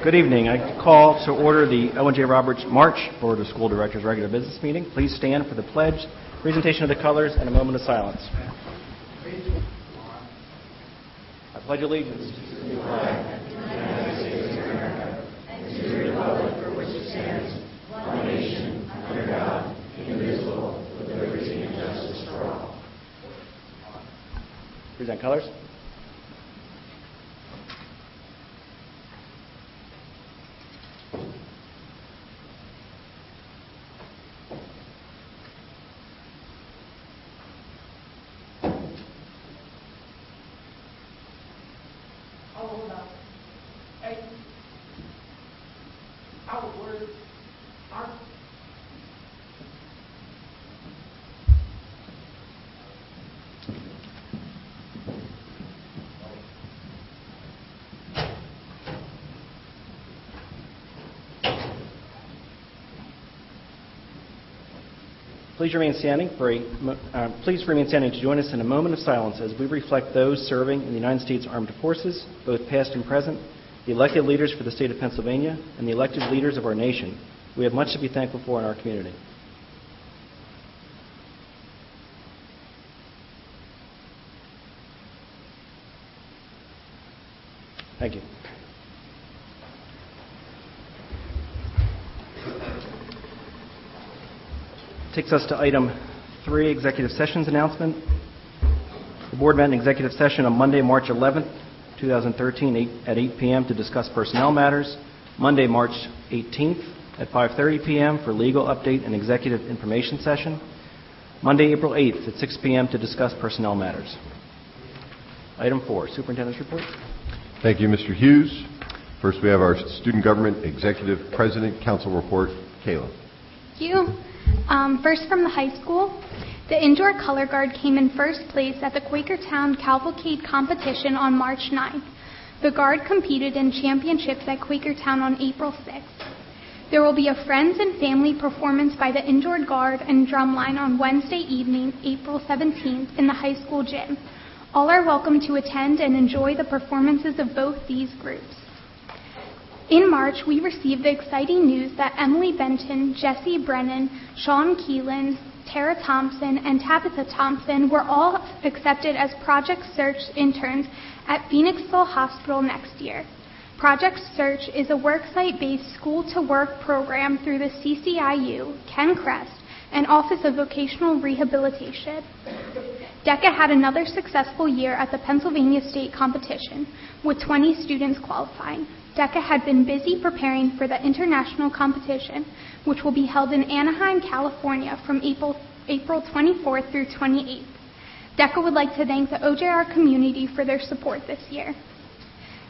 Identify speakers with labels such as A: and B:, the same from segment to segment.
A: Good evening. I call to order the Owen J. Roberts March Board of School Directors regular business meeting. Please stand for the pledge, presentation of the colors, and a moment of silence. I pledge allegiance to the flag of the United States of America and to the republic for which it stands, one nation, under God, indivisible, with liberty and justice for all. Present colors. Please remain standing to join us in a moment of silence as we reflect those serving in the United States Armed Forces, both past and present, the elected leaders for the state of Pennsylvania, and the elected leaders of our nation. We have much to be thankful for in our community. Thank you. Takes us to item 3, executive sessions announcement. The board met in executive session on Monday, March 11th, 2013 at 8 p.m. to discuss personnel matters. Monday, March 18th at 5:30 p.m. for legal update and executive information session. Monday, April 8th at 6 p.m. to discuss personnel matters. Item 4, superintendent's report.
B: Thank you, Mr. Hughes. First, we have our student government executive president council report. Kayla.
C: Thank you. First from the high school, the indoor color guard came in first place at the Quakertown Cavalcade competition on March 9th. The guard competed in championships at Quakertown on April 6th. There will be a friends and family performance by the indoor guard and drumline on Wednesday evening, April 17th in the high school gym. All are welcome to attend and enjoy the performances of both these groups. In March, we received the exciting news that Emily Benton, Jesse Brennan, Sean Keelan, Tara Thompson, and Tabitha Thompson were all accepted as Project Search interns at Phoenixville Hospital next year. Project Search is a worksite-based school-to-work program through the CCIU, Ken Crest, and Office of Vocational Rehabilitation. DECA had another successful year at the Pennsylvania State competition, with 20 students qualifying. DECA had been busy preparing for the international competition, which will be held in Anaheim, California from April 24th through 28th. DECA would like to thank the OJR community for their support this year.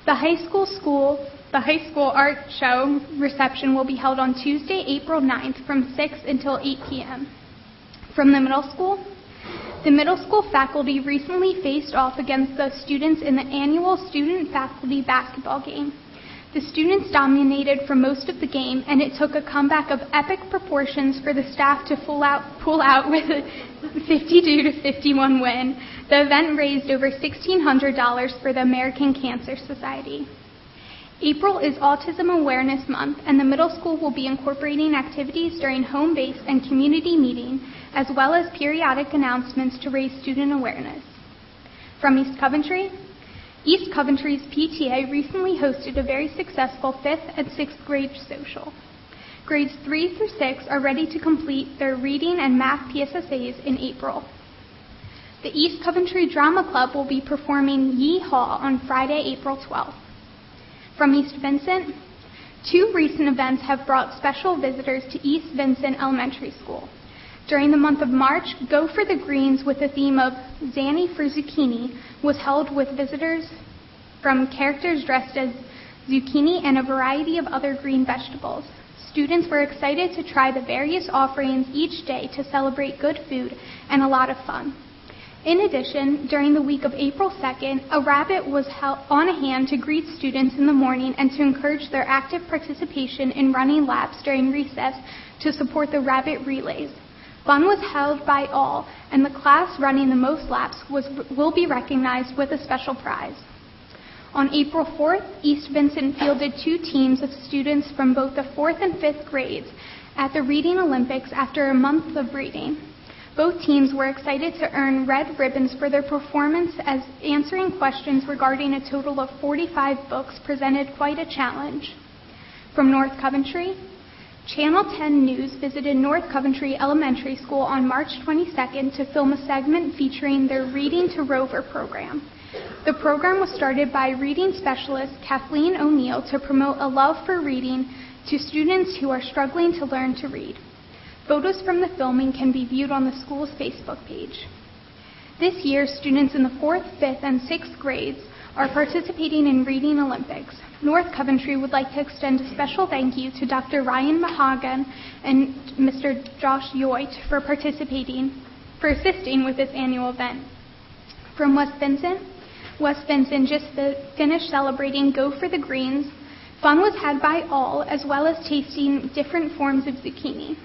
C: The high school art show reception will be held on Tuesday, April 9th from 6 until 8 p.m. From the middle school faculty recently faced off against the students in the annual student-faculty basketball game. The students dominated for most of the game, and it took a comeback of epic proportions for the staff to pull out with a 52-51 win. The event raised over $1,600 for the American Cancer Society. April is Autism Awareness Month, and the middle school will be incorporating activities during home base and community meeting, as well as periodic announcements to raise student awareness. From East Coventry, East Coventry's PTA recently hosted a very successful 5th and 6th grade social. Grades 3 through 6 are ready to complete their reading and math PSSAs in April. The East Coventry Drama Club will be performing Yee-Haw on Friday, April 12th. From East Vincent, 2 recent events have brought special visitors to East Vincent Elementary School. During the month of March, Go for the Greens with the theme of Zanny for Zucchini was held with visitors from characters dressed as zucchini and a variety of other green vegetables. Students were excited to try the various offerings each day to celebrate good food and a lot of fun. In addition, during the week of April 2nd, a rabbit was on hand to greet students in the morning and to encourage their active participation in running laps during recess to support the rabbit relays. Fun was held by all, and the class running the most laps will be recognized with a special prize. On April 4th, East Vincent fielded 2 teams of students from both the 4th and 5th grades at the Reading Olympics after a month of reading. Both teams were excited to earn red ribbons for their performance, as answering questions regarding a total of 45 books presented quite a challenge. From North Coventry, Channel 10 News visited North Coventry Elementary School on March 22nd to film a segment featuring their Reading to Rover program. The program was started by reading specialist Kathleen O'Neill to promote a love for reading to students who are struggling to learn to read. Photos from the filming can be viewed on the school's Facebook page. This year, students in the 4th, 5th, and 6th grades are participating in Reading Olympics. North Coventry would like to extend a special thank you to Dr. Ryan Mahagan and Mr. Josh Yoit for assisting with this annual event. From West Vincent just finished celebrating Go for the Greens. Fun was had by all, as well as tasting different forms of zucchini.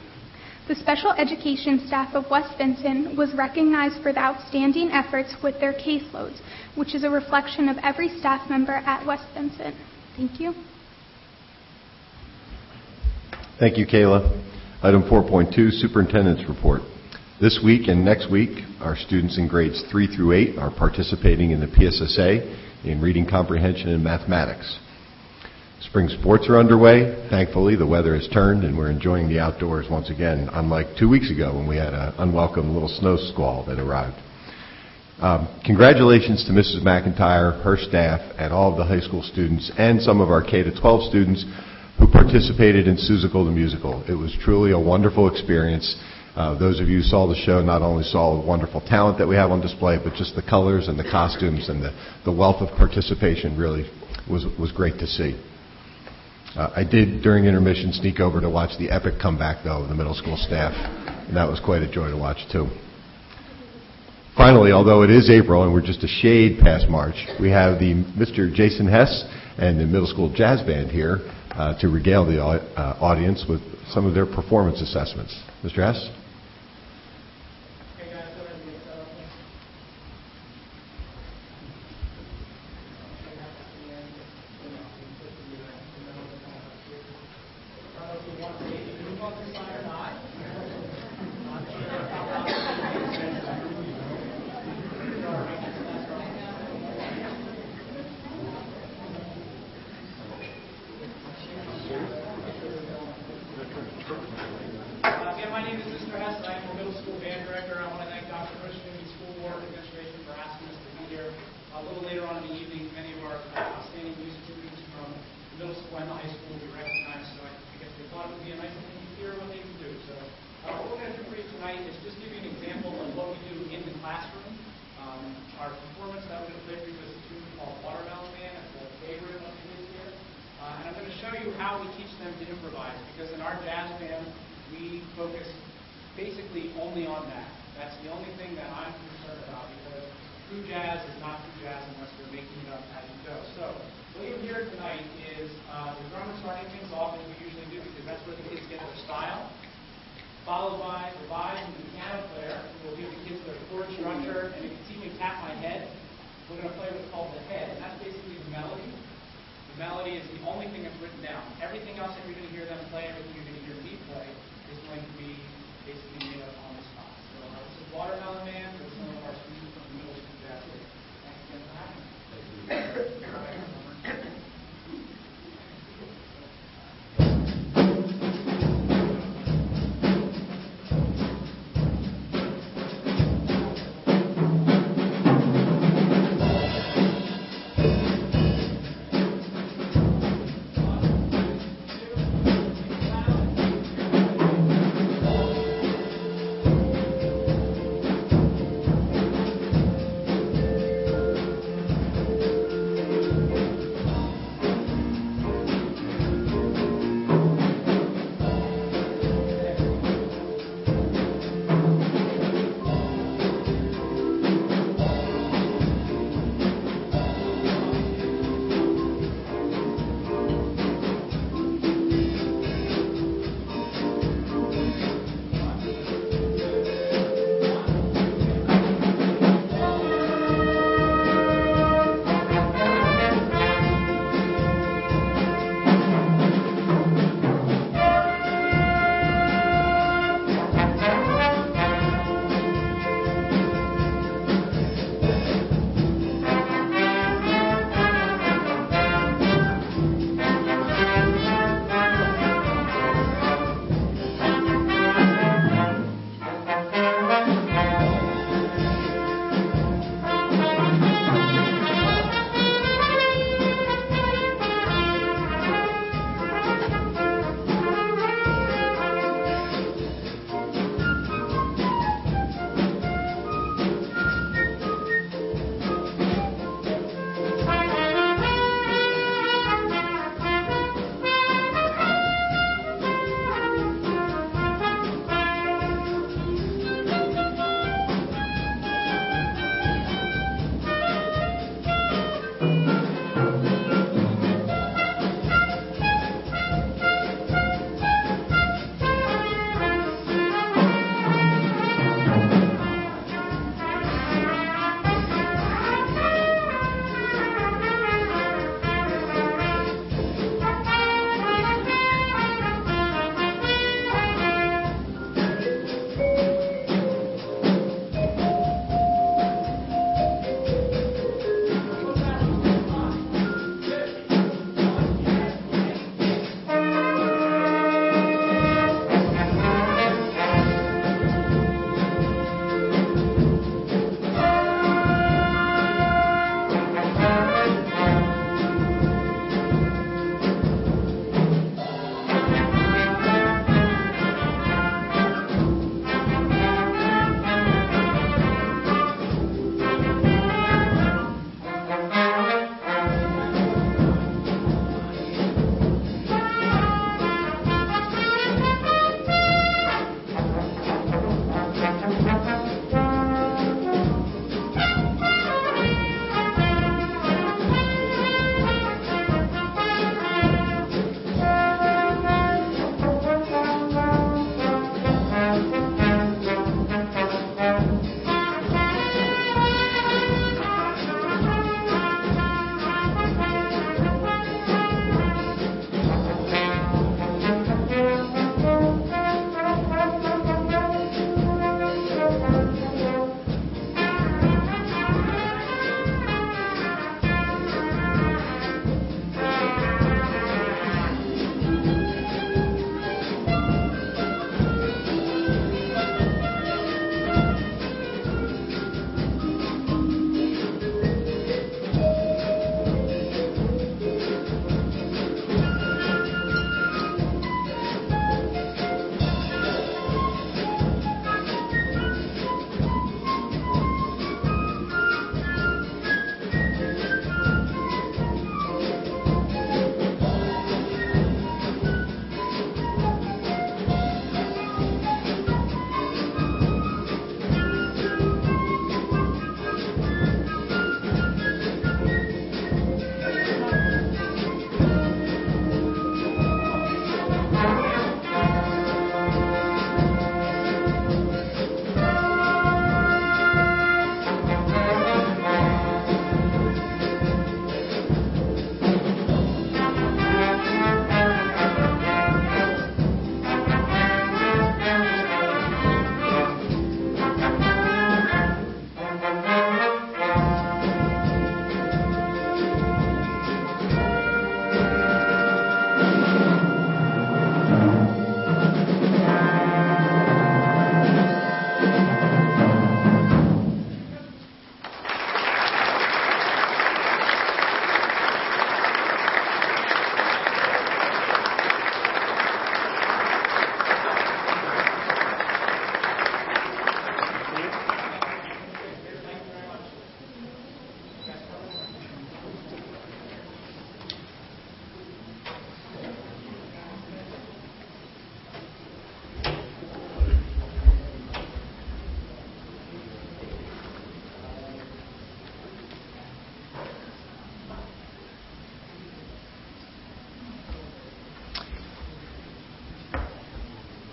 C: The special education staff of West Vincent was recognized for the outstanding efforts with their caseloads, which is a reflection of every staff member at West Vincent. Thank you.
B: Thank you, Kayla. Item 4.2, Superintendent's Report. This week and next week, our students in grades 3 through 8 are participating in the PSSA in reading comprehension and mathematics. Spring sports are underway. Thankfully, the weather has turned and we're enjoying the outdoors once again, unlike 2 weeks ago when we had an unwelcome little snow squall that arrived. Congratulations to Mrs. McIntyre, her staff, and all of the high school students and some of our K-12 students who participated in Seussical the Musical. It was truly a wonderful experience. Those of you who saw the show not only saw the wonderful talent that we have on display, but just the colors and the costumes and the wealth of participation really was great to see. I did, during intermission, sneak over to watch the epic comeback, though, of the middle school staff, and that was quite a joy to watch, too. Finally, although it is April and we're just a shade past March, we have Mr. Jason Hess and the middle school jazz band here to regale the audience with some of their performance assessments. Mr. Hess?
D: My name is Mr. Hess, and I am the middle school band director. I want to thank Dr. Christian and the school board administration for asking us to be here. A little later on in the evening, many of our outstanding music students from the middle school and the high school will be recognized, so I guess they thought it would be a nice thing to hear what they can do. So what we're going to do for you tonight is just give you an example of what we do in the classroom. Our performance that we're going to play for you is a tune called Watermelon Man. It's a favorite of the kids here. And I'm going to show you how we teach them to improvise, because in our jazz band, we focus basically only on that. That's the only thing that I'm concerned about, because true jazz is not true jazz unless we're making it up as you go. So what you'll hear tonight is the drummer starting things off as we usually do, because that's where the kids get their style, followed by the vibes and the piano player, who will give the kids their chord structure. And if you see me tap my head, we're going to play what's called the head, and that's basically the melody. The melody is the only thing that's written down. Everything else that you're going to hear them play, everything you're going to hear me play, is going to be basically made up on the spot. So this is Watermelon Man with some of our students from the middle school jazz. Thanks again for having me.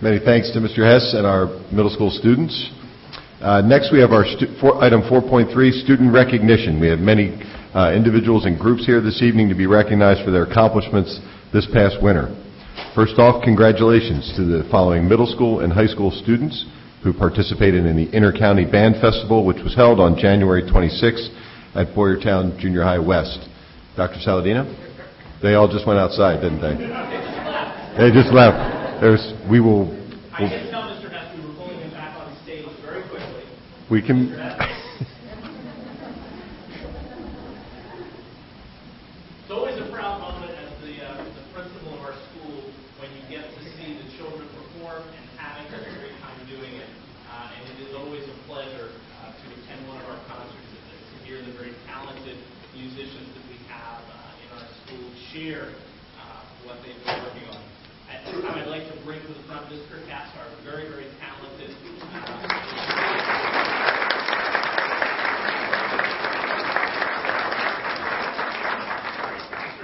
B: Many thanks to Mr. Hess and our middle school students. Next, we have our item 4.3, student recognition. We have many individuals and groups here this evening to be recognized for their accomplishments this past winter. First off, congratulations to the following middle school and high school students who participated in the Inter-County Band Festival, which was held on January 26th at Boyertown Junior High West. Dr. Saladino? They all just went outside, didn't they? They just left.
D: I did tell Mr. Hess we were pulling him back on stage very quickly.
B: We can...
D: It's always a proud moment as the principal of our school when you get to see the children perform and having a great time doing it. And it is always a pleasure to attend one of our concerts and to hear the very talented musicians that we have in our school share what they've been working on. At this time, I'd like to bring to the front Mr. Cass, our very, very talented Mr.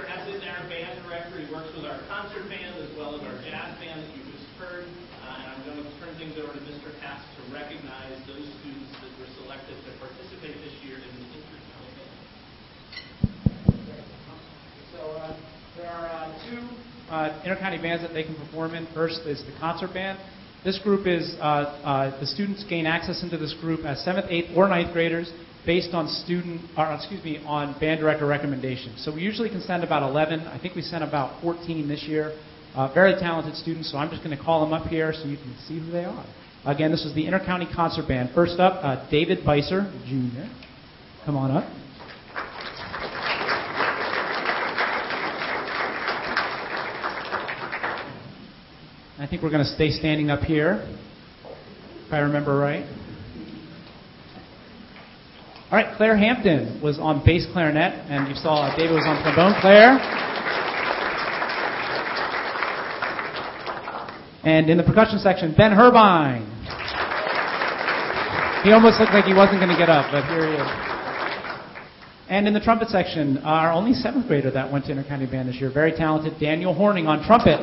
D: Hess is our band director. He works with our concert band as well as our jazz band that you just heard. And I'm going to turn things over to Mr. Cass to recognize those students that were selected to participate this year in the Inter-County Band. So there are two inter-county bands that they can perform in. First is the concert band. This group is, the students gain access into this group as 7th, 8th, or 9th graders based on on band director recommendations. So we usually can send about 11. I think we sent about 14 this year. Very talented students, so I'm just going to call them up here so you can see who they are. Again, this is the inter-county concert band. First up, David Beiser, Jr. Come on up. I think we're going to stay standing up here, if I remember right. All right, Claire Hampton was on bass clarinet, and you saw David was on trombone. Claire. And in the percussion section, Ben Herbine. He almost looked like he wasn't going to get up, but here he is. And in the trumpet section, our only 7th grader that went to Inter-County Band this year, very talented, Daniel Horning on trumpet.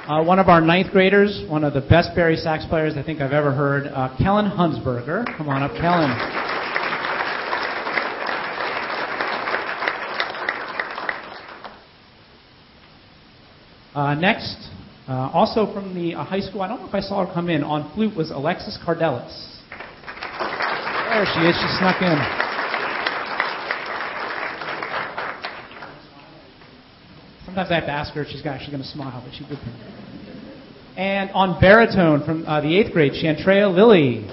D: One of our 9th graders, one of the best bari sax players I think I've ever heard, Kellen Hunsberger. Come on up, Kellen. Next, also from the high school, I don't know if I saw her come in, on flute was Alexis Cardelis. There she is, she snuck in. Sometimes I have to ask her if she's actually going to smile, but she did. And on baritone from the 8th grade, Chantrea Lilly.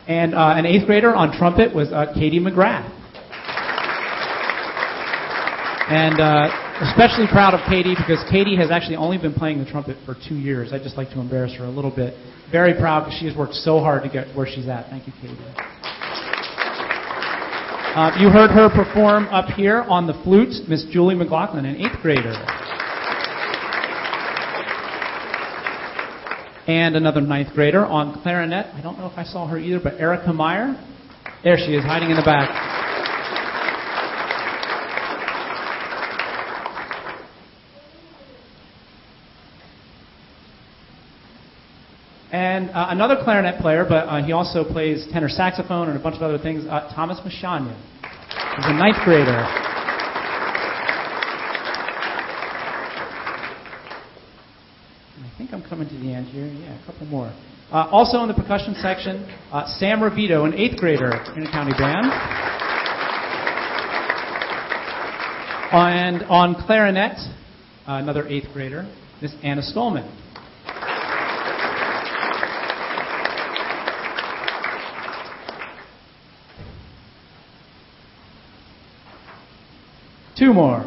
D: And an 8th grader on trumpet was Katie McGrath. And especially proud of Katie because Katie has actually only been playing the trumpet for 2 years. I'd just like to embarrass her a little bit. Very proud because she has worked so hard to get where she's at. Thank you, Katie. You heard her perform up here on the flute, Miss Julie McLaughlin, an 8th grader. And another 9th grader on clarinet. I don't know if I saw her either, but Erica Meyer. There she is, hiding in the back. And another clarinet player, but he also plays tenor saxophone and a bunch of other things, Thomas Mashanya. He's a 9th grader. I think I'm coming to the end here. Yeah, a couple more. Also in the percussion section, Sam Ravito, an 8th grader in a county band. And on clarinet, another 8th grader, Miss Anna Stolman. Two more.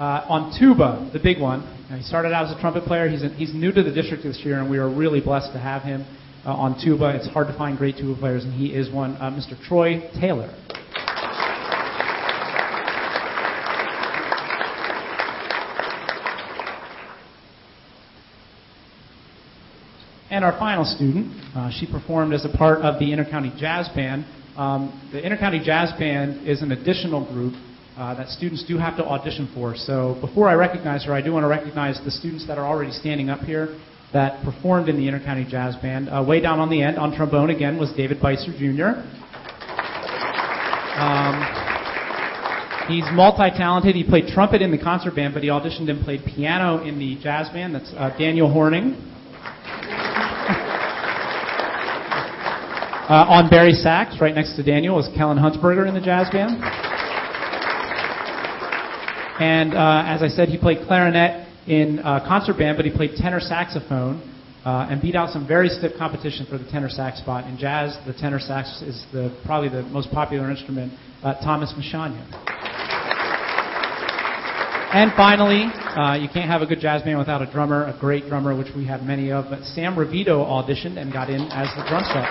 D: On tuba, the big one. Now, he started out as a trumpet player. He's new to the district this year, and we are really blessed to have him on tuba. It's hard to find great tuba players, and he is one. Mr. Troy Taylor. And our final student, she performed as a part of the Intercounty Jazz Band. The Intercounty Jazz Band is an additional group that students do have to audition for. So before I recognize her, I do want to recognize the students that are already standing up here that performed in the Intercounty Jazz Band. Way down on the end, on trombone again, was David Beiser Jr. He's multi-talented. He played trumpet in the concert band, but he auditioned and played piano in the jazz band. That's Daniel Horning. On Barry sax, right next to Daniel, is Kellen Huntsberger in the jazz band. And as I said, he played clarinet in concert band, but he played tenor saxophone and beat out some very stiff competition for the tenor sax spot. In jazz, the tenor sax is probably the most popular instrument, Thomas Mashanya. And finally, you can't have a good jazz band without a drummer, a great drummer, which we have many of, but Sam Ravito auditioned and got in as the drum set.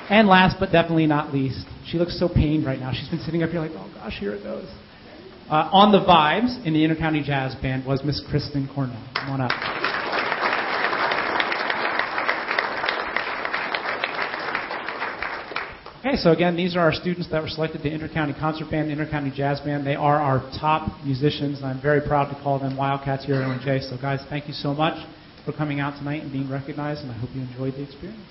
D: And last but definitely not least, she looks so pained right now. She's been sitting up here like, oh gosh, here it goes. On the vibes in the Intercounty Jazz Band was Miss Kristen Cornell. Come on up. Okay, so again, these are our students that were selected to Intercounty Concert Band, Intercounty Jazz Band. They are our top musicians, and I'm very proud to call them Wildcats here at ONJ. So guys, thank you so much for coming out tonight and being recognized, and I hope you enjoyed the experience.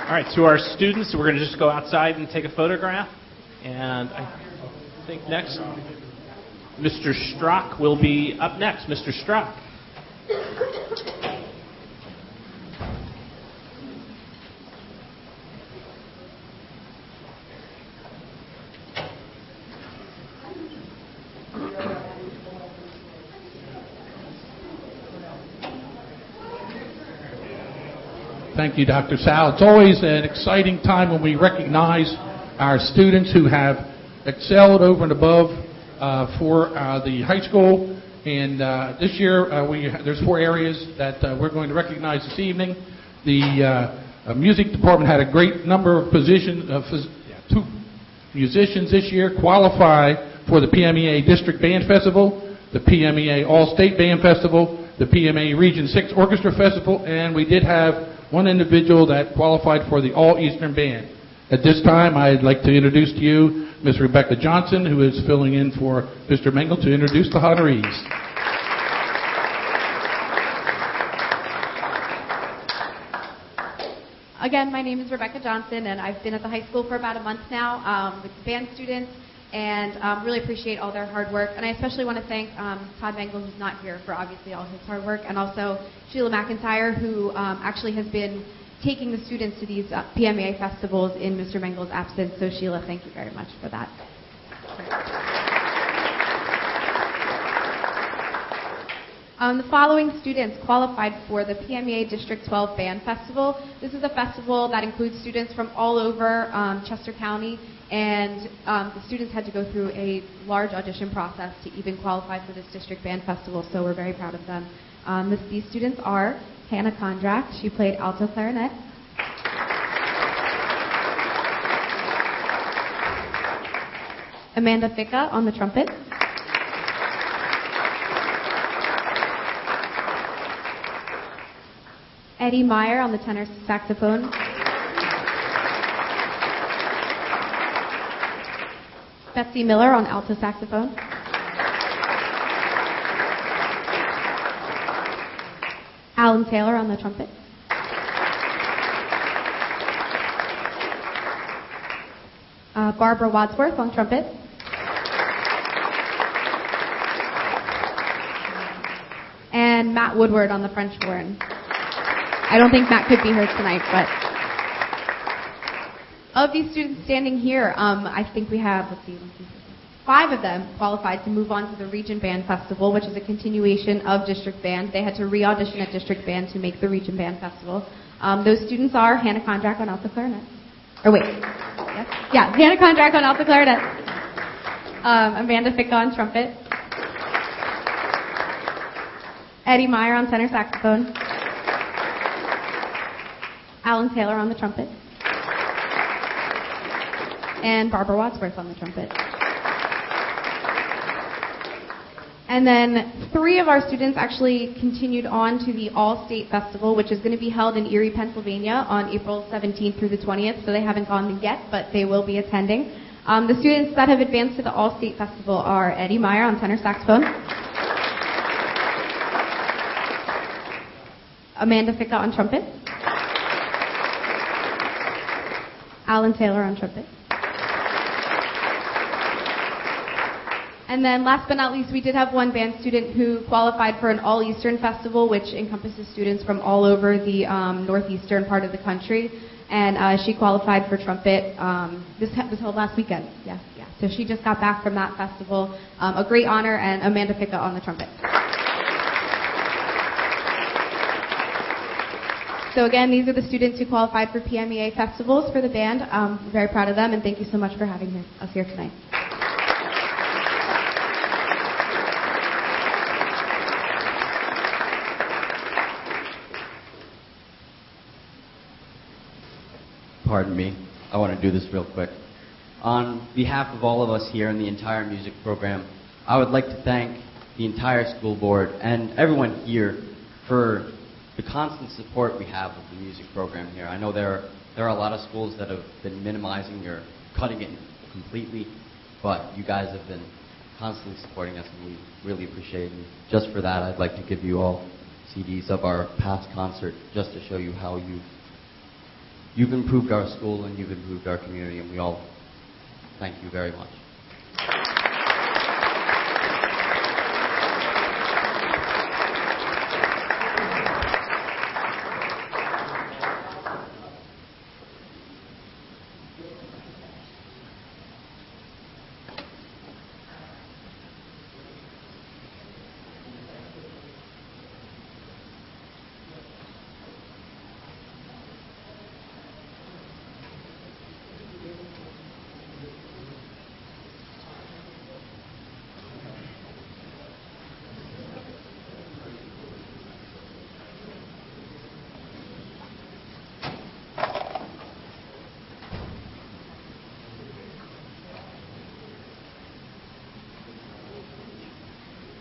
E: All right, to our students, we're going to just go outside and take a photograph. And I think next, Mr. Strzok will be up next. Mr. Strzok.
F: Thank you, Dr. Sal. It's always an exciting time when we recognize our students who have excelled over and above for the high school. And this year, there's 4 areas that we're going to recognize this evening. The music department had a great number of positions. 2 musicians this year qualify for the PMEA District Band Festival, the PMEA All-State Band Festival, the PMA Region 6 Orchestra Festival, and we did have one individual that qualified for the All-Eastern Band. At this time, I'd like to introduce to you Ms. Rebecca Johnson, who is filling in for Mr. Mengel to introduce the honorees.
G: Again, my name is Rebecca Johnson, and I've been at the high school for about a month now with the band students, and really appreciate all their hard work. And I especially want to thank Todd Mengel, who's not here, for obviously all his hard work, and also Sheila McIntyre, who actually has been taking the students to these PMA festivals in Mr. Mengel's absence. So Sheila, thank you very much for that. The following students qualified for the PMEA District 12 Band Festival. This is a festival that includes students from all over Chester County, and the students had to go through a large audition process to even qualify for this District Band Festival, so we're very proud of them. These students are Hannah Kondrack. She played alto clarinet. Amanda Ficca on the trumpet. Eddie Meyer on the tenor saxophone. Betsy Miller on alto saxophone. Alan Taylor on the trumpet. Barbara Wadsworth on trumpet. And Matt Woodward on the French horn. I don't think Matt could be here tonight, but of these students standing here, I think we have, 5 of them qualified to move on to the Region Band Festival, which is a continuation of District Band. They had to re-audition at District Band to make the Region Band Festival. Those students are Hannah Kondrack on alto clarinet. Or wait, yes? Yeah, Hannah Kondrack on alto clarinet. Amanda Ficca on trumpet. Eddie Meyer on tenor saxophone. Alan Taylor on the trumpet. and Barbara Wadsworth on the trumpet. And then 3 of our students actually continued on to the All-State Festival, which is going to be held in Erie, Pennsylvania on April 17th through the 20th. So they haven't gone yet, but they will be attending. The students that have advanced to the All-State Festival are Eddie Meyer on tenor saxophone, Amanda Ficca on trumpet, Alan Taylor on trumpet. And then last but not least, we did have one band student who qualified for an All-Eastern Festival, which encompasses students from all over the northeastern part of the country. And she qualified for trumpet. This was held last weekend. Yeah. So she just got back from that festival. A great honor, and Amanda Ficca on the trumpet. So again, these are the students who qualified for PMEA festivals for the band. We're very proud of them, and thank you so much for having us here tonight.
H: Pardon me. I want to do this real quick. On behalf of all of us here in the entire music program, I would like to thank the entire school board and everyone here for the constant support we have of the music program here. I know there are a lot of schools that have been minimizing or cutting it completely, but you guys have been constantly supporting us, and we really appreciate it. And just for that, I'd like to give you all CDs of our past concert just to show you how you've improved our school and you've improved our community, and we all thank you very much.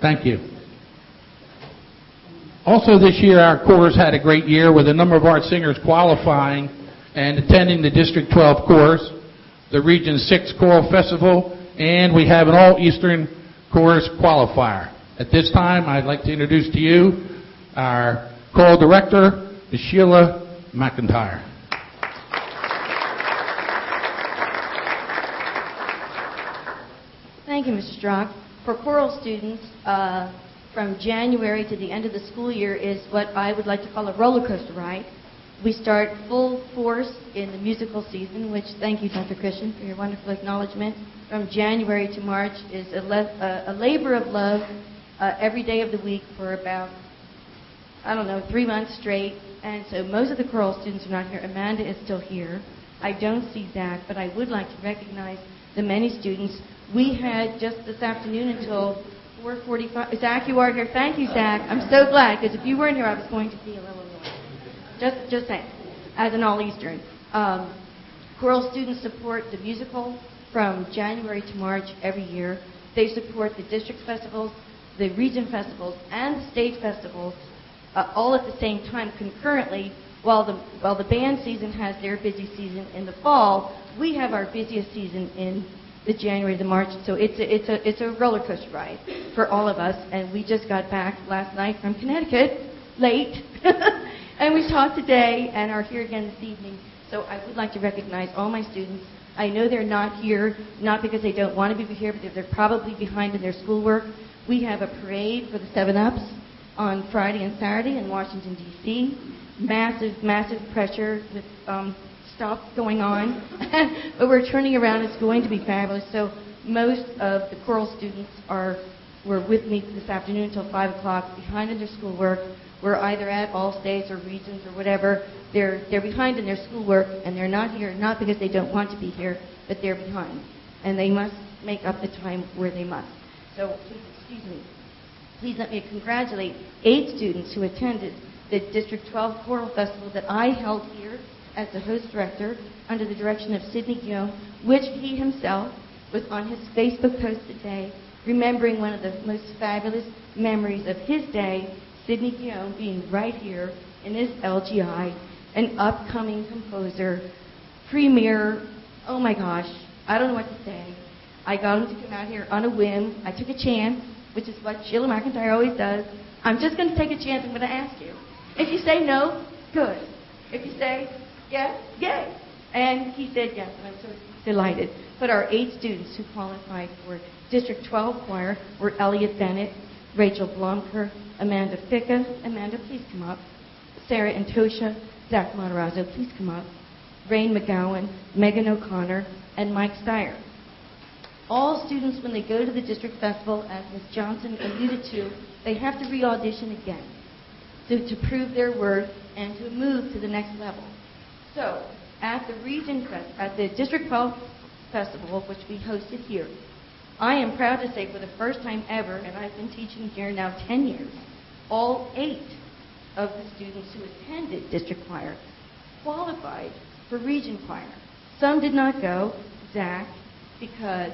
F: Thank you. Also this year, our chorus had a great year with a number of our singers qualifying and attending the District 12 chorus, the Region 6 Choral Festival, and we have an All-Eastern Chorus qualifier. At this time, I'd like to introduce to you our choral director, Ms. Sheila McIntyre.
I: Thank you, Mr. Strock. For choral students, from January to the end of the school year is what I would like to call a roller coaster ride. We start full force in the musical season, which, thank you, Dr. Christian, for your wonderful acknowledgement. From January to March is a labor of love every day of the week for about, 3 months straight. And so most of the choral students are not here. Amanda is still here. I don't see Zach, but I would like to recognize the many students. We had just this afternoon until 4:45. Zach, you are here. Thank you, Zach. I'm so glad, because if you weren't here, I was going to be a little annoyed. Just saying, as an All-Eastern. Choral students support the musical from January to March every year. They support the district festivals, the region festivals, and the state festivals all at the same time concurrently. While the band season has their busy season in the fall, we have our busiest season in the January to March. So it's a roller coaster ride for all of us. And we just got back last night from Connecticut, late, and we taught today and are here again this evening. So I would like to recognize all my students. I know they're not here, not because they don't want to be here, but they're probably behind in their schoolwork. We have a parade for the 7-Ups on Friday and Saturday in Washington, D.C. Massive pressure with stuff going on. But we're turning around. It's going to be fabulous. So most of the choral students were with me this afternoon until 5 o'clock, behind in their schoolwork. We're either at all states or regions or whatever. They're behind in their schoolwork, and they're not here, not because they don't want to be here, but they're behind. And they must make up the time where they must. So, please let me congratulate 8 students who attended the District 12 Choral Festival that I held here as the host director under the direction of Sidney Guillaume, which he himself was on his Facebook post today, remembering one of the most fabulous memories of his day, Sidney Guillaume being right here in his LGI, an upcoming composer, premier, oh my gosh, I don't know what to say. I got him to come out here on a whim. I took a chance, which is what Sheila McIntyre always does. I'm just going to take a chance. I'm going to ask you. If you say no, good. If you say yes, yay. And he said yes, and I'm so delighted. But our 8 students who qualified for District 12 choir were Elliot Bennett, Rachel Blomker, Amanda Ficca. Amanda, please come up. Sarah Antosha, Zach Matarazzo, please come up. Rain McGowan, Megan O'Connor, and Mike Steyer. All students, when they go to the district festival, as Ms. Johnson alluded to, they have to re-audition again to prove their worth and to move to the next level. So, at the District 12 Festival, which we hosted here, I am proud to say for the first time ever, and I've been teaching here now 10 years, all 8 of the students who attended district choir qualified for region choir. Some did not go, Zach, because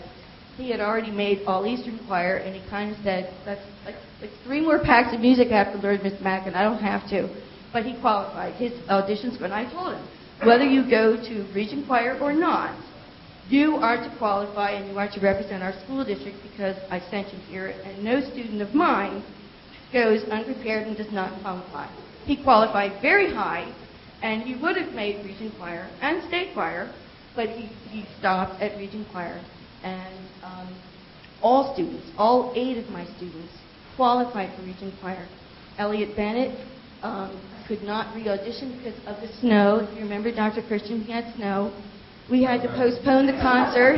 I: he had already made all Eastern choir, and he kind of said, that's like 3 more packs of music I have to learn, Miss Mack, and I don't have to. But he qualified. His auditions, when I told him, whether you go to region choir or not, you are to qualify and you are to represent our school district because I sent you here, and no student of mine goes unprepared and does not qualify. He qualified very high, and he would have made region choir and state choir, but he stopped at region choir. And all students, all 8 of my students, qualified for region choir. Elliot Bennett could not re-audition because of the snow. If you remember Dr. Christian, he had snow. We had to postpone the concert.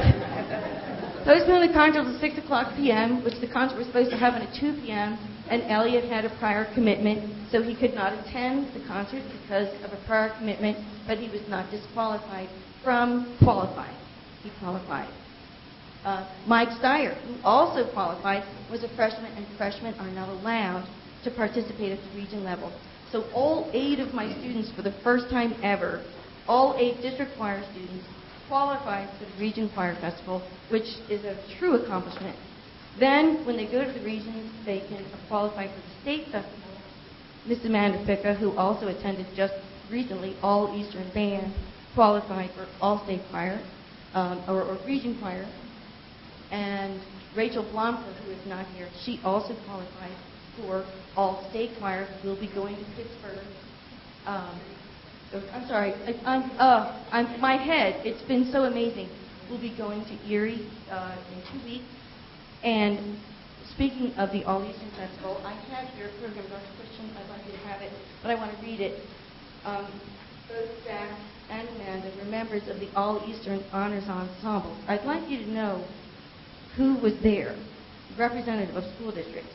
I: Postpone the concert till 6 o'clock p.m., which the concert was supposed to happen at 2 p.m., and Elliot had a prior commitment, so he could not attend the concert because of a prior commitment, but he was not disqualified from qualifying. He qualified. Mike Steyer, who also qualified, was a freshman, and freshmen are not allowed to participate at the region level. So all 8 of my students, for the first time ever, all 8 district choir students qualified for the Region Choir Festival, which is a true accomplishment. Then, when they go to the regions, they can qualify for the state festival. Miss Amanda Ficca, who also attended just recently All Eastern Band, qualified for All State Choir, or Region Choir. And Rachel Blomker, who is not here, she also qualified for All State Choir. We'll be going to Pittsburgh. I'm sorry, my head, it's been so amazing. We'll be going to Erie in 2 weeks. And speaking of the All Eastern Festival, I have your program, Dr. Christian, I'd like you to have it, but I want to read it. Both Zach and Amanda were members of the All Eastern Honors Ensemble. I'd like you to know who was there, representative of school districts,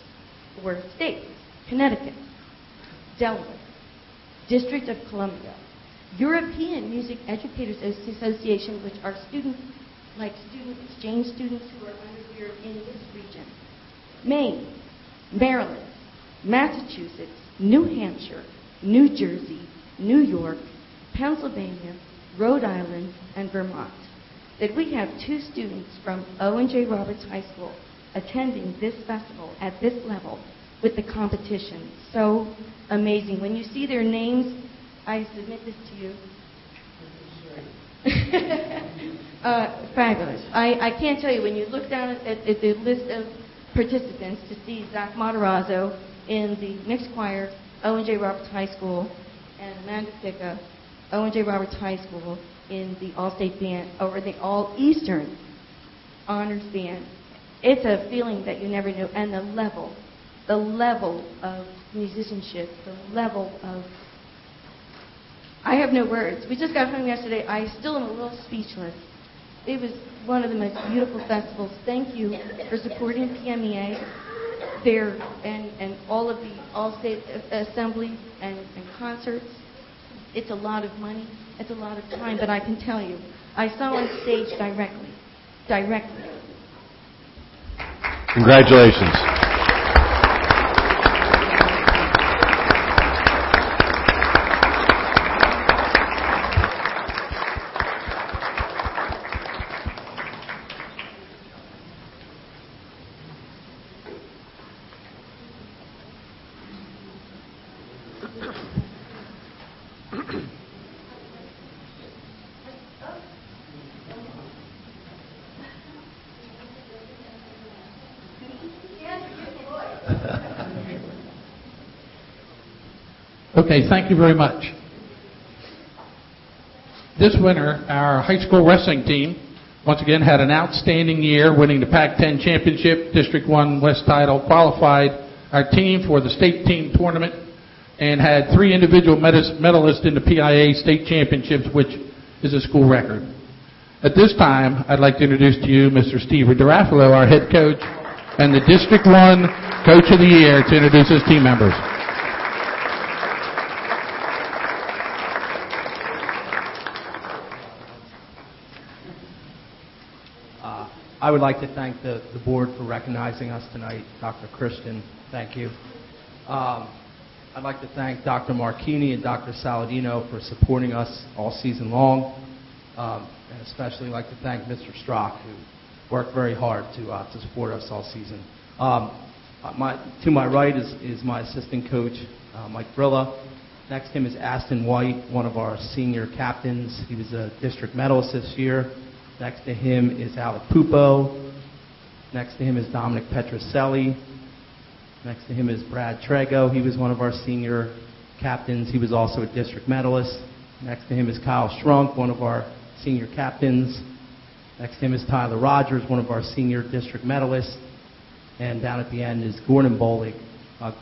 I: or states: Connecticut, Delaware, District of Columbia, European Music Educators Association, which are student exchange students who are under here in this region, Maine, Maryland, Massachusetts, New Hampshire, New Jersey, New York, Pennsylvania, Rhode Island, and Vermont. That we have 2 students from Owen J. Roberts High School attending this festival at this level with the competition. So amazing. When you see their names, I submit this to you. Fabulous. I can't tell you, when you look down at the list of participants to see Zach Matarazzo in the mixed choir, Owen J. Roberts High School, and Amanda Ficca, Owen J. Roberts High School, in the All-State Band, or the All-Eastern Honors Band. It's a feeling that you never knew. And the level of musicianship, the level of... I have no words. We just got home yesterday. I still am a little speechless. It was one of the most beautiful festivals. Thank you for supporting PMEA there and all of the All-State assemblies and concerts. It's a lot of money. It's a lot of time, but I can tell you, I saw on stage directly.
B: Congratulations.
F: Okay, thank you very much. This winter, our high school wrestling team once again had an outstanding year, winning the Pac-10 championship, District 1 West title, qualified our team for the state team tournament, and had 3 individual medalists in the PIA state championships, which is a school record. At this time, I'd like to introduce to you Mr. Steve DiRafalo, our head coach, and the District 1 Coach of the Year, to introduce his team members.
J: I would like to thank the board for recognizing us tonight. Dr. Christian, thank you. I'd like to thank Dr. Marchini and Dr. Saladino for supporting us all season long, and especially like to thank Mr. Strock, who worked very hard to support us all season. To my right is my assistant coach, Mike Brilla. Next to him is Aston White, one of our senior captains. He was a district medalist this year. Next to him is Alec Pupo. Next to him is Dominic Petroselli. Next to him is Brad Trego. He was one of our senior captains. He was also a district medalist. Next to him is Kyle Strunk, one of our senior captains. Next to him is Tyler Rogers, one of our senior district medalists. And down at the end is Gordon Bolig.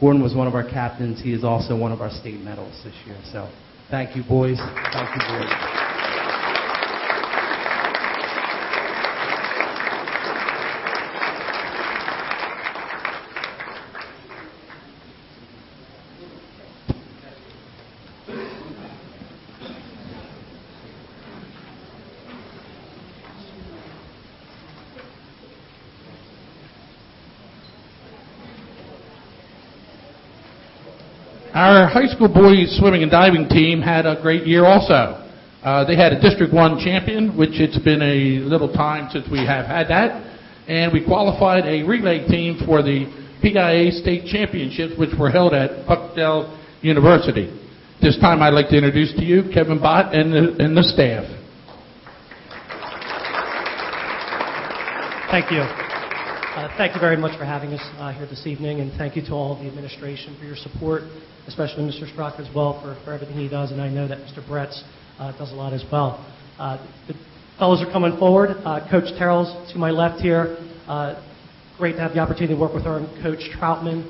J: Gordon was one of our captains. He is also one of our state medalists this year. So thank you, boys. Thank you, boys.
F: Our high school boys swimming and diving team had a great year also. They had a District 1 champion, which it's been a little time since we have had that, and we qualified a relay team for the PIA state championships, which were held at Bucknell University. This time I'd like to introduce to you Kevin Bott and the staff.
K: Thank you. Thank you very much for having us here this evening, and thank you to all of the administration for your support, especially Mr. Strock as well for everything he does, and I know that Mr. Bretz does a lot as well. The fellows are coming forward. Coach Terrell's to my left here. Great to have the opportunity to work with our Coach Troutman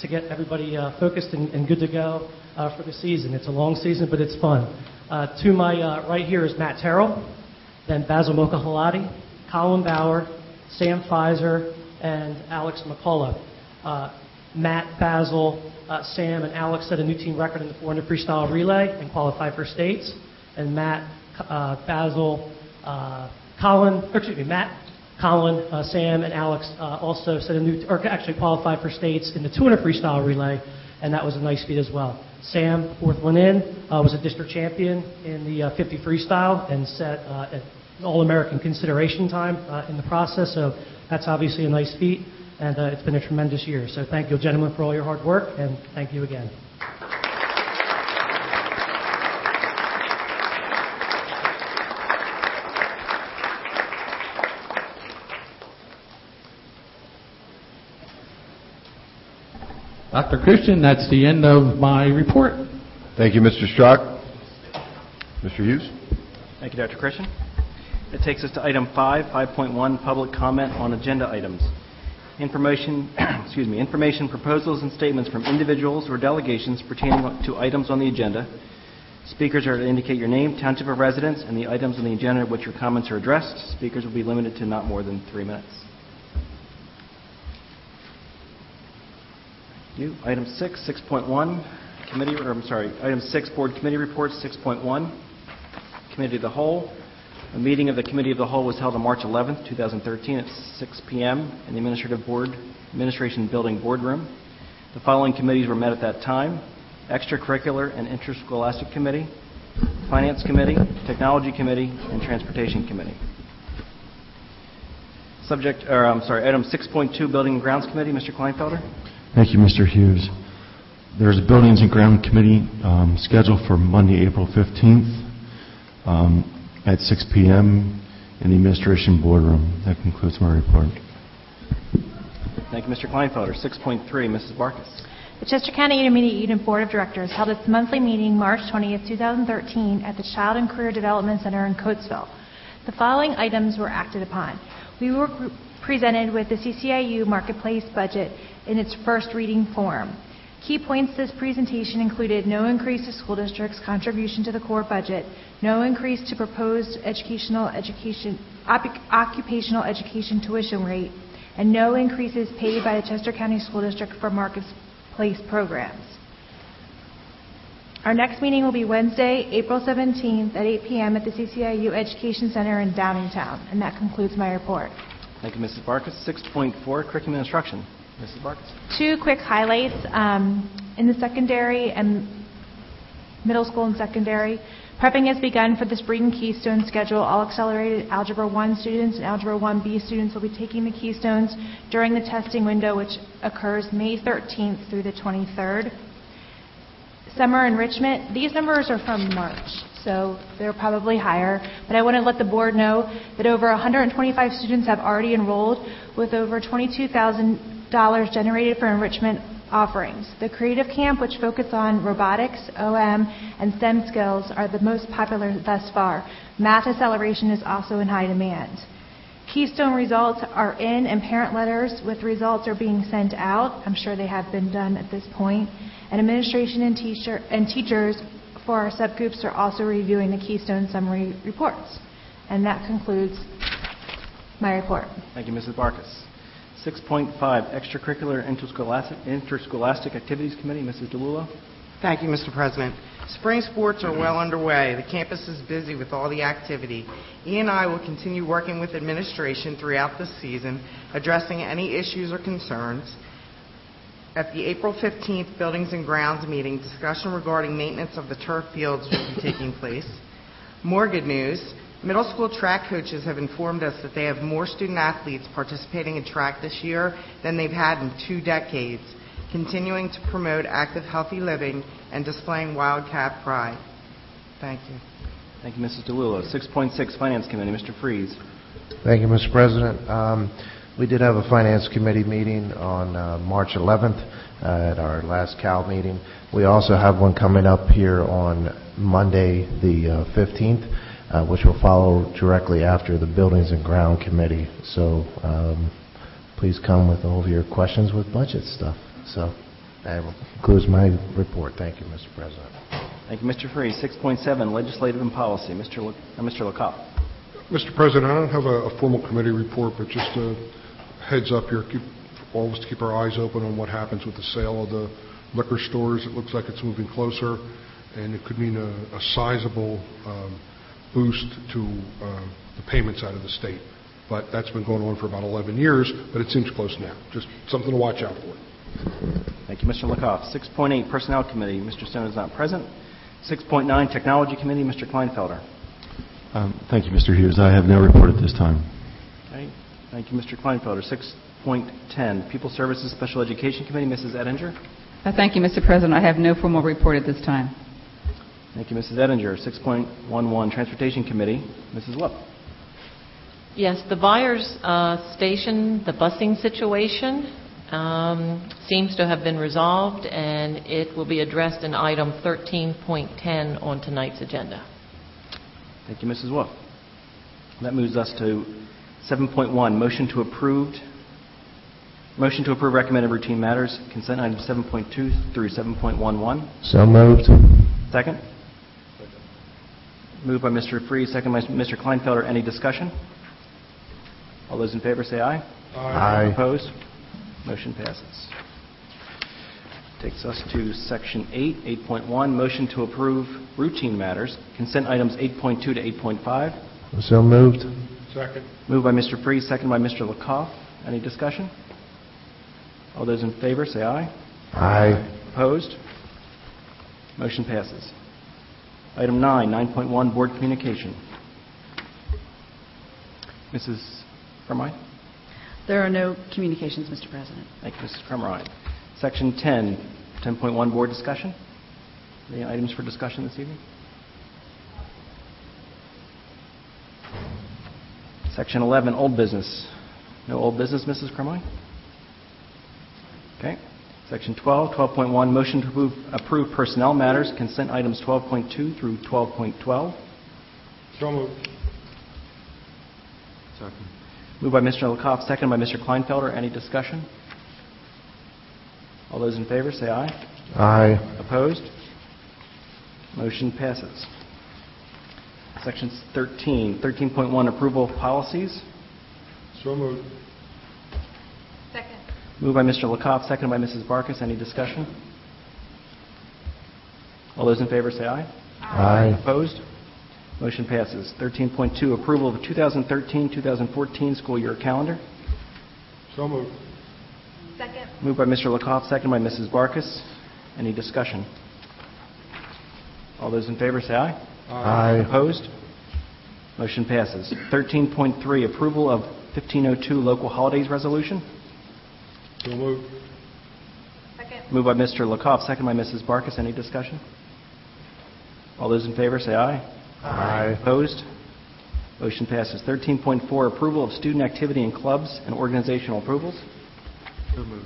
K: to get everybody focused and good to go for the season. It's a long season, but it's fun. To my right here is Matt Terrell, then Basil Mokahalati, Colin Bauer, Sam Pfizer, and Alex McCullough. Matt, Basil, Sam, and Alex set a new team record in the 400 freestyle relay and qualified for states. And Matt, Basil, Matt, Colin, Sam, and Alex also set a new, or actually qualified for states in the 200 freestyle relay, and that was a nice feat as well. Sam, fourth one in, was a district champion in the 50 freestyle and set an All-American consideration time in the process, so that's obviously a nice feat, and it's been a tremendous year. So thank you, gentlemen, for all your hard work, and thank you again.
F: Dr. Christian, that's the end of my report.
B: Thank you, Mr. Strock. Mr. Hughes?
A: Thank you, Dr. Christian. It takes us to item 5.1, public comment on agenda items. Information, information, proposals, and statements from individuals or delegations pertaining to items on the agenda. Speakers are to indicate your name, township of residence, and the items on the agenda at which your comments are addressed. Speakers will be limited to not more than 3 minutes. Item 6.1, item 6, board committee reports. 6.1, committee of the whole. A meeting of the Committee of the Whole was held on March 11th, 2013 at 6 p.m. in the Administration Building Boardroom. The following committees were met at that time: Extracurricular and Interscholastic Committee, Finance Committee, Technology Committee, and Transportation Committee. Item 6.2, Building and Grounds Committee. Mr. Kleinfelder.
L: Thank you, Mr. Hughes. There's a Buildings and Ground Committee scheduled for Monday, April 15th at 6 p.m. in the Administration Boardroom. That concludes my report.
A: Thank you, Mr. Kleinfelder. 6.3, Mrs. Barkas.
M: The Chester County Intermediate Unit Board of Directors held its monthly meeting March 20th, 2013 at the Child and Career Development Center in Coatesville. The following items were acted upon. We were presented with the CCIU Marketplace budget in its first reading form. Key points of this presentation included no increase to school districts' contribution to the core budget, no increase to proposed occupational education tuition rate, and no increases paid by the Chester County School District for Marketplace programs. Our next meeting will be Wednesday, April 17th at 8 p.m. at the CCIU Education Center in Downingtown. And that concludes my report.
A: Thank you, Mrs. Barkis. 6.4, curriculum and instruction. Mrs. Barkis.
M: 2 quick highlights. In the secondary and middle school and secondary, prepping has begun for the Spring and Keystone schedule. All accelerated Algebra 1 students and Algebra 1B students will be taking the Keystones during the testing window, which occurs May 13th through the 23rd. Summer enrichment, these numbers are from March, so they're probably higher, but I want to let the board know that over 125 students have already enrolled, with over $22,000 generated for enrichment offerings. The Creative Camp, which focus on robotics, OM, and STEM skills, are the most popular thus far. Math acceleration is also in high demand. Keystone results are in, and parent letters with results are being sent out. I'm sure they have been done at this point. And administration and teachers for our subgroups are also reviewing the Keystone summary reports. And that concludes my report.
A: Thank you, Mrs. Barkis. 6.5, extracurricular interscholastic activities committee. Mrs. DeLulo.
N: Thank you, Mr. President. Spring sports are well underway. The campus is busy with all the activity. E&I will continue working with administration throughout the season, addressing any issues or concerns. At the April 15th Buildings and Grounds meeting, discussion regarding maintenance of the turf fields will be taking place. More good news. Middle school track coaches have informed us that they have more student athletes participating in track this year than they've had in 2 decades, continuing to promote active, healthy living and displaying Wildcat pride. Thank you.
A: Thank you, Mrs. DeLulo. 6.6, Finance Committee. Mr. Freeze.
O: Thank you, Mr. President. We did have a Finance Committee meeting on March 11th at our last CAL meeting. We also have one coming up here on Monday, the 15th, which will follow directly after the Buildings and Ground Committee. So please come with all of your questions with budget stuff. So that concludes my report. Thank you, Mr. President.
A: Thank you, Mr. Freeze. 6.7, Legislative and Policy. Mr. LaCoff.
P: Mr. President, I don't have a formal committee report, but just a heads up here, all of us to keep our eyes open on what happens with the sale of the liquor stores. It looks like it's moving closer, and it could mean a sizable boost to the payments out of the state. But that's been going on for about 11 years, but it seems close now. Just something to watch out for.
A: Thank you, Mr. LaCoff. 6.8, Personnel Committee. Mr. Stone is not present. 6.9, Technology Committee. Mr. Kleinfelder.
L: Thank you, Mr. Hughes. I have no report at this time.
A: Okay. Thank you, Mr. Kleinfelder. 6.10, People Services Special Education Committee. Mrs. Ettinger.
Q: Thank you, Mr. President. I have no formal report at this time.
A: Thank you, Mrs. Ettinger. 6.11, Transportation Committee. Mrs. Lupp.
R: Yes, the Byers Station, the busing situation seems to have been resolved, and it will be addressed in item 13.10 on tonight's agenda.
A: Thank you, Mrs. Wolf. That moves us to 7.1, motion to approve recommended routine matters, consent items 7.2 through 7.11.
O: So moved.
A: Second? Moved by Mr. Freeze, second by Mr. Kleinfelder. Any discussion? All those in favor say aye.
O: Aye.
A: Opposed? Motion passes. Takes us to Section 8, 8.1, motion to approve routine matters, consent items 8.2 to 8.5.
O: So moved.
P: Second.
A: Moved by Mr. Freeze, second by Mr. LaCoff. Any discussion? All those in favor say aye.
O: Aye.
A: Opposed? Motion passes. Item 9, 9.1, Board Communication. Mrs. Crumrine?
Q: There are no communications, Mr. President.
A: Thank you, Mrs. Crumrine. Section 10, 10.1, Board Discussion. Any items for discussion this evening? Section 11, Old Business. No old business, Mrs. Crumrine? Okay. Section 12, 12.1, motion to approve personnel matters, consent items 12.2 through 12.12.
P: So moved.
L: Second.
A: Moved by Mr. LaCoff, second by Mr. Kleinfelder. Any discussion? All those in favor say aye.
O: Aye.
A: Opposed? Motion passes. Section 13, 13.1, approval of policies.
P: So moved.
M: Second.
A: Moved by Mr. LaCoff, second by Mrs. Barkis. Any discussion? All those in favor say aye.
O: Aye.
A: Opposed? Motion passes. 13.2, approval of the 2013-2014 school year calendar.
P: So moved.
M: Second.
A: Moved by Mr. LaCoff, second by Mrs. Barkis. Any discussion? All those in favor say aye.
O: Aye.
A: Opposed? Motion passes. 13.3, approval of 1502 local holidays resolution.
P: So moved.
M: Second.
A: Moved by Mr. LaCoff, second by Mrs. Barkis. Any discussion? All those in favor say aye.
O: Aye.
A: Opposed? Motion passes. 13.4, approval of student activity in clubs and organizational approvals.
L: So moved.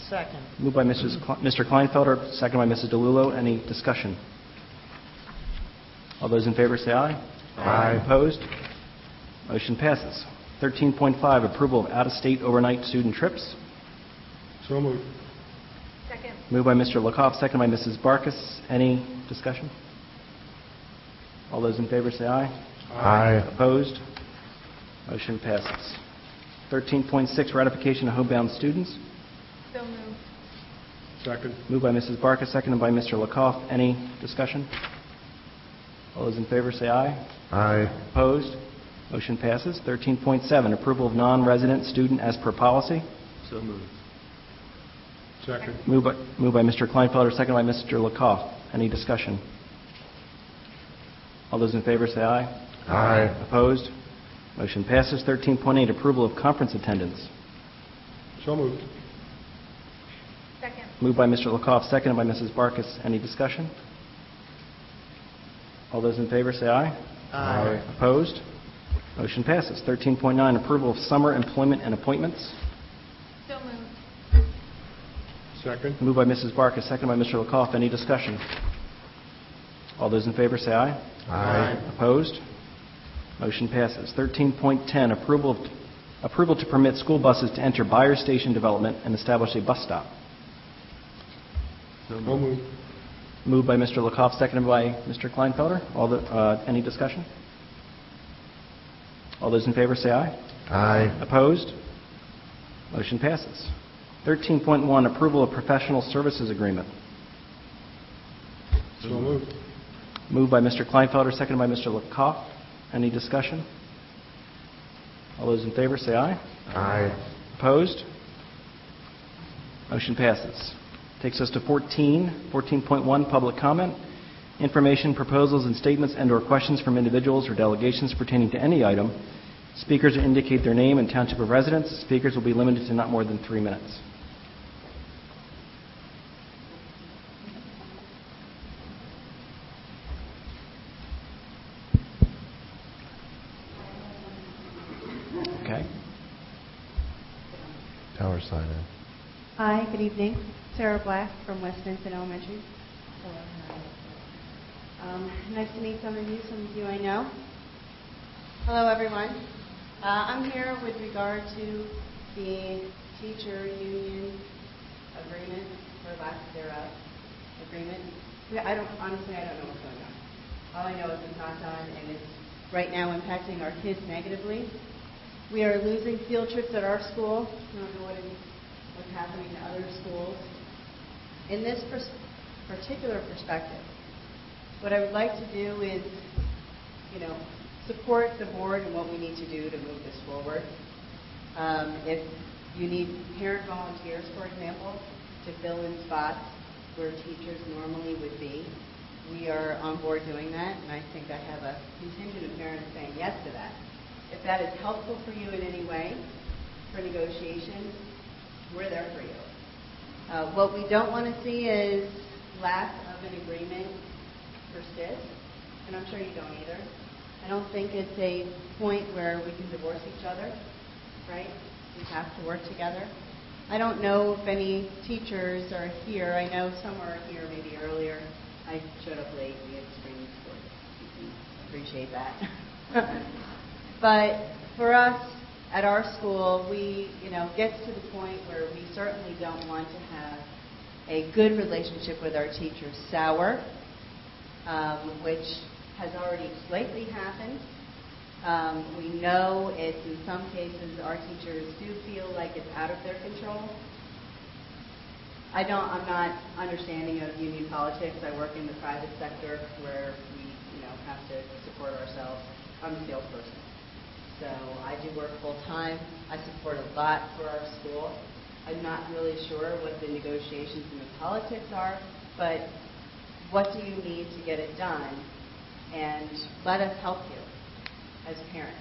I: Second.
A: Moved by Mr. Kleinfelder, second by Mrs. DeLullo. Any discussion? All those in favor say aye.
O: Aye.
A: Opposed? Motion passes. 13.5, approval of out-of-state overnight student trips.
P: So moved.
M: Second.
A: Moved by Mr. LaCoff, second by Mrs. Barkis. Any discussion? All those in favor say aye.
O: Aye.
A: Opposed? Motion passes. 13.6, ratification of homebound students.
M: So moved.
P: Second.
A: Moved by Mrs. Barkis, seconded by Mr. LaCoff. Any discussion? All those in favor say aye.
O: Aye.
A: Opposed? Motion passes. 13.7, approval of non-resident student as per policy.
L: So moved.
P: Second.
A: Moved by Mr. Kleinfelder, seconded by Mr. LaCoff. Any discussion? All those in favor say aye.
O: Aye.
A: Opposed? Motion passes. 13.8, approval of conference attendance.
P: So moved.
M: Second.
A: Moved by Mr. LaCoff, seconded by Mrs. Barkis. Any discussion? All those in favor say aye.
O: Aye.
A: Opposed? Motion passes. 13.9, approval of summer employment and appointments.
M: So moved.
P: Second.
A: Moved by Mrs. Barkis, seconded by Mr. LaCoff. Any discussion? All those in favor say aye.
O: Aye.
A: Opposed? Motion passes. 13.10, approval to permit school buses to enter Byers Station development and establish a bus stop.
P: So moved.
A: Moved by Mr. LaCoff, seconded by Mr. Kleinfelder. Any discussion? All those in favor say aye.
O: Aye.
A: Opposed? Motion passes. 13.1, approval of professional services agreement.
P: So moved.
A: Moved by Mr. Kleinfelder, seconded by Mr. LaCoff. Any discussion? All those in favor say aye.
O: Aye.
A: Opposed? Motion passes. Takes us to 14.1, public comment. Information, proposals, and statements and/or questions from individuals or delegations pertaining to any item. Speakers will indicate their name and township of residence. Speakers will be limited to not more than 3 minutes. Okay.
O: Tower sign in.
S: Hi, good evening. Sarah Black from West Vincent Elementary. Nice to meet some of you I know. Hello, everyone. I'm here with regard to the teacher union agreement, or lack thereof, agreement. Honestly, I don't know what's going on. All I know is it's not done, and it's right now impacting our kids negatively. We are losing field trips at our school. I don't know what's happening to other schools. In this particular perspective, what I would like to do is, support the board and what we need to do to move this forward. If you need parent volunteers, for example, to fill in spots where teachers normally would be, we are on board doing that, and I think I have a contingent of parents saying yes to that. If that is helpful for you in any way for negotiations, we're there for you. What we don't want to see is lack of an agreement persist, and I'm sure you don't either. I don't think it's a point where we can divorce each other, right? We have to work together. I don't know if any teachers are here. I know some are here maybe earlier. I showed up late. We had spring sports. You can appreciate that. But for us at our school, we, gets to the point where we certainly don't want to have a good relationship with our teachers sour, which has already slightly happened. We know it's in some cases our teachers do feel like it's out of their control. I'm not understanding of union politics. I work in the private sector where we, have to support ourselves. I'm a salesperson. So I do work full time. I support a lot for our school. I'm not really sure what the negotiations and the politics are, but what do you need to get it done? And let us help you as parents.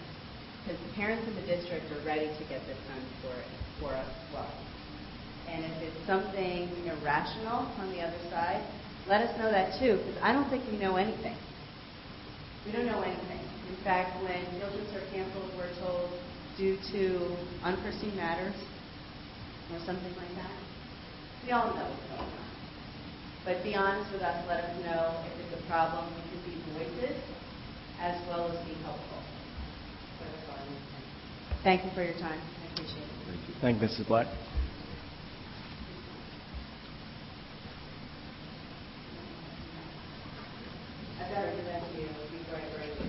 S: Because the parents in the district are ready to get this done for us as well. And if it's something irrational on the other side, let us know that too, because I don't think we know anything. We don't know anything. In fact, when field trips are canceled, we're told due to unforeseen matters or something like that. We all know what's going on. But be honest with us. Let us know if it's a problem. We can be voices as well as be helpful. That's all I'm saying. Thank you for your time. I appreciate it.
A: Thank you. Thank you, Mrs. Black.
S: I better do that to you before I break it.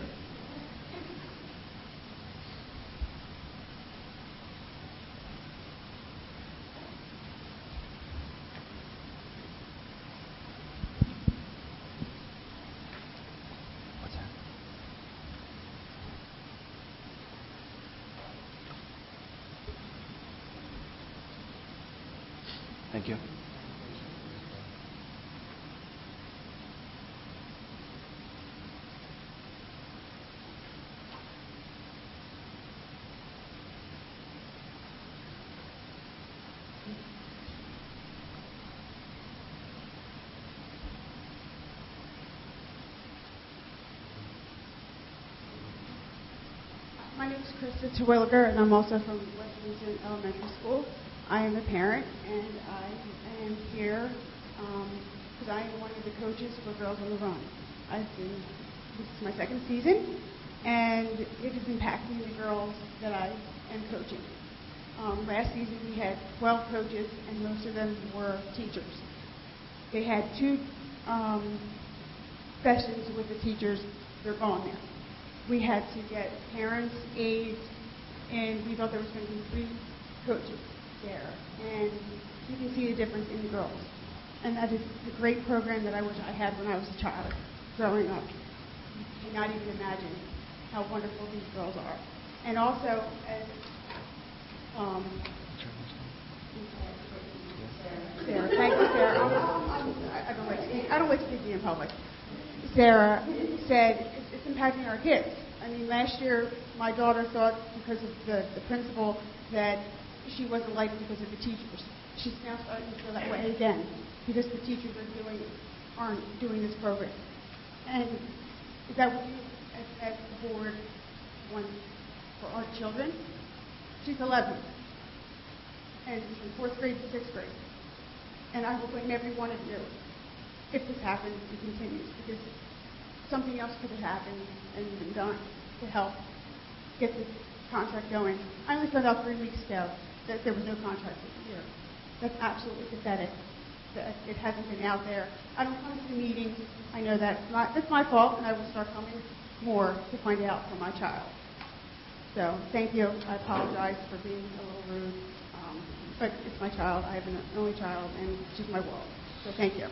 A: Thank you.
T: My name is Krista Terwilliger, and I'm also from Westminster Elementary School. I am a parent, and I am here because I am one of the coaches for Girls on the Run. This is my second season, and it is impacting the girls that I am coaching. Last season we had 12 coaches, and most of them were teachers. They had 2 sessions with the teachers. They're gone now. We had to get parents, aides, and we thought there was going to be 3 coaches there. And you can see the difference in the girls. And that is the great program that I wish I had when I was a child growing up. You cannot even imagine how wonderful these girls are. And also, as Sarah, thank you, Sarah. I don't like speaking in public. Sarah said it's impacting our kids. I mean, last year my daughter thought because of the principal that she wasn't liked because of the teachers. She's now starting to feel that way again because the teachers aren't doing this program. And is that what you, as the board, want for our children? She's 11, and from 4th grade to 6th grade. And I will blame every one of you if this happens and continues, because something else could have happened and been done to help get this contract going. I only found out 3 weeks ago that there was no contract this year. That's absolutely pathetic that it hasn't been out there. I don't come to the meetings. I know that's my fault, and I will start coming more to find out for my child. So thank you. I apologize for being a little rude, but it's my child. I have an only child, and she's my world. So thank you.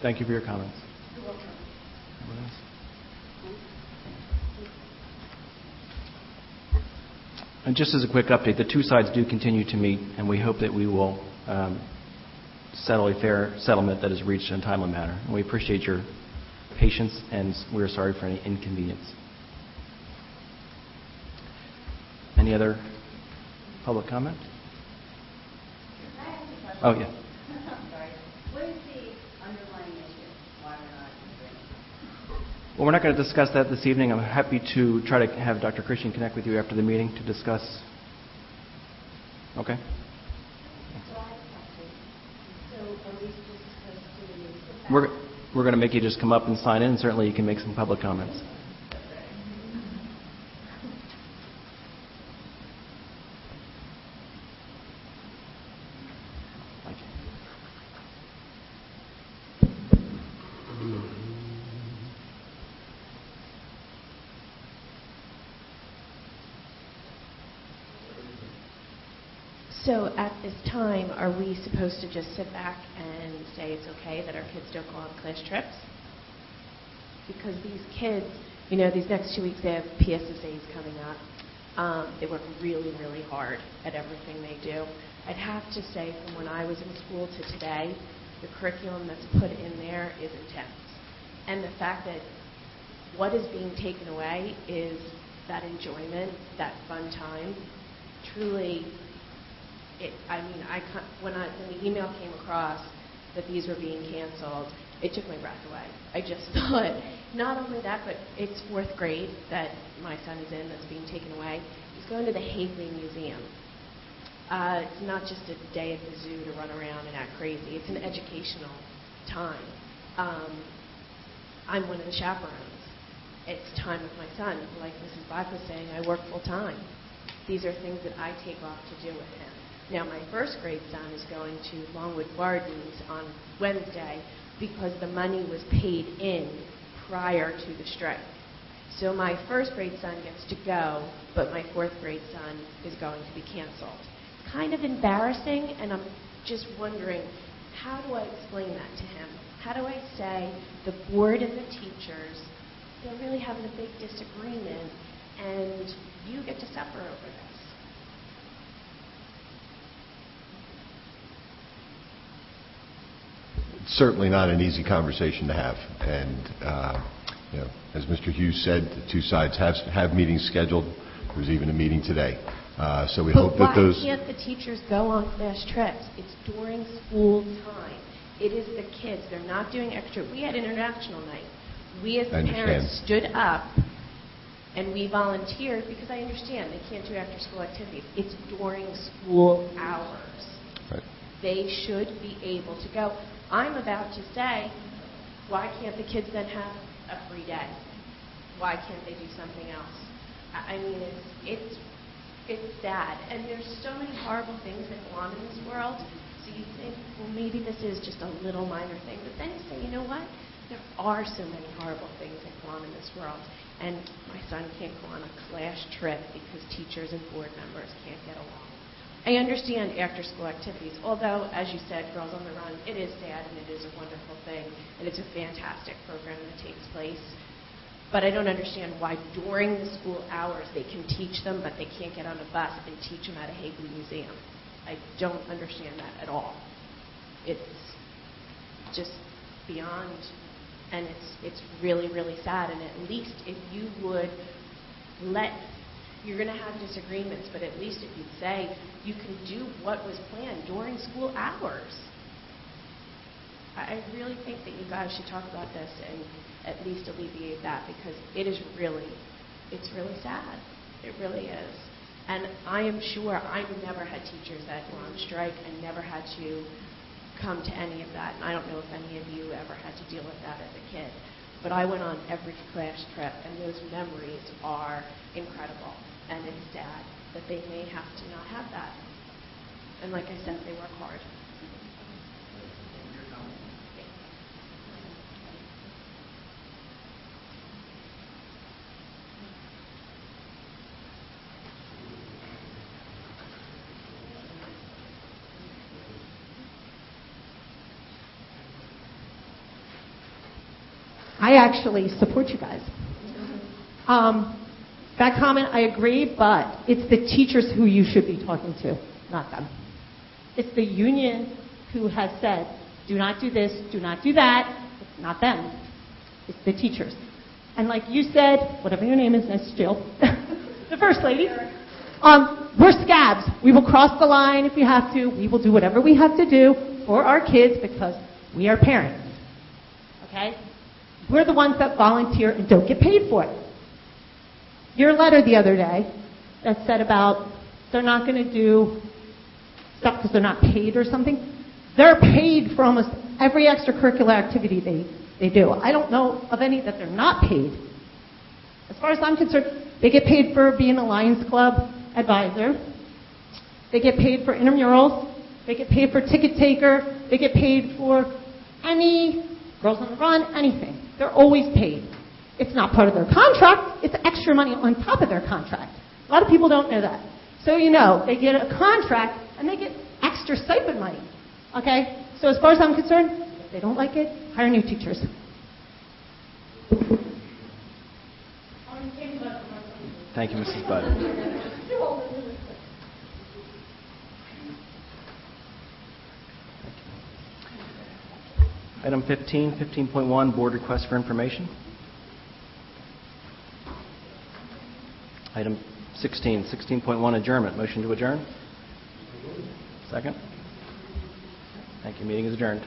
A: Thank you for your comments.
T: You're welcome.
A: Anyone else? And just as a quick update, the two sides do continue to meet, and we hope that we will settle a fair settlement that is reached in a timely manner. And we appreciate your patience, and we're sorry for any inconvenience. Any other public comment? Oh, yeah.
U: I'm sorry. What is the underlying issue? Why we're not agreeing?
A: Well, we're not going to discuss that this evening. I'm happy to try to have Dr. Christian connect with you after the meeting to discuss. Okay? We're going to make you just come up and sign in, and certainly you can make some public comments.
V: So at this time, are we supposed to just sit back and say it's okay that our kids don't go on class trips? Because these kids, you know, these next 2 weeks they have PSSAs coming up. They work really, really hard at everything they do. I'd have to say from when I was in school to today, the curriculum that's put in there is intense. And the fact that what is being taken away is that enjoyment, that fun time, truly. When the email came across that these were being canceled, it took my breath away. I just thought, not only that, but it's fourth grade that my son is in that's being taken away. He's going to the Hagley Museum. It's not just a day at the zoo to run around and act crazy. It's an educational time. I'm one of the chaperones. It's time with my son. Like Mrs. Black was saying, I work full time. These are things that I take off to do with him. Now, my first grade son is going to Longwood Gardens on Wednesday because the money was paid in prior to the strike. So my first grade son gets to go, but my fourth grade son is going to be canceled. Kind of embarrassing, and I'm just wondering, how do I explain that to him? How do I say the board and the teachers, they're really having a big disagreement, and you get to suffer over this?
B: Certainly not an easy conversation to have. And, as Mr. Hughes said, the two sides have meetings scheduled. There was even a meeting today. So we hope that those...
V: Why can't the teachers go on class trips? It's during school time. It is the kids. They're not doing extra. We had international night. We as the parents stood up and we volunteered because I understand they can't do after-school activities. It's during school hours.
B: Right.
V: They should be able to go. I'm about to say, why can't the kids then have a free day? Why can't they do something else? I mean, it's sad. And there's so many horrible things that go on in this world. So you think, well, maybe this is just a little minor thing. But then you say, you know what? There are so many horrible things that go on in this world. And my son can't go on a class trip because teachers and board members can't get along. I understand after-school activities, although, as you said, Girls on the Run, it is sad and it is a wonderful thing, and it's a fantastic program that takes place. But I don't understand why during the school hours they can teach them, but they can't get on a bus and teach them at a Hagley Museum. I don't understand that at all. It's just beyond, and it's really, really sad. And at least if you would you're going to have disagreements, but at least if you'd say you can do what was planned during school hours. I really think that you guys should talk about this and at least alleviate that because it's really sad. It really is. And I am sure I never had teachers that were on strike and never had to come to any of that. And I don't know if any of you ever had to deal with that as a kid. But I went on every class trip, and those memories are incredible. And it's sad that they may have to not have that. And like I said, they work hard.
W: I actually support you guys.
C: That comment, I agree, but it's the teachers who you should be talking to, not them. It's the union who has said, do not do this, do not do that. It's not them. It's the teachers. And like you said, whatever your name is, nice to Jill, the first lady, we're scabs. We will cross the line if we have to. We will do whatever we have to do for our kids because we are parents. Okay? We're the ones that volunteer and don't get paid for it. Your letter the other day that said about they're not going to do stuff because they're not paid or something. They're paid for almost every extracurricular activity they do. I don't know of any that they're not paid. As far as I'm concerned, they get paid for being a Lions Club advisor. They get paid for intramurals. They get paid for ticket taker. They get paid for any Girls on the Run, anything. They're always paid. It's not part of their contract. It's extra money on top of their contract. A lot of people don't know that. So you know, they get a contract and they get extra stipend money. Okay? So as far as I'm concerned, if they don't like it, hire new teachers.
A: Thank you, Mrs. Budd. Item 15, 15.1, board request for information. Item 16, 16.1, adjournment. Motion to adjourn? Second? Thank you. Meeting is adjourned.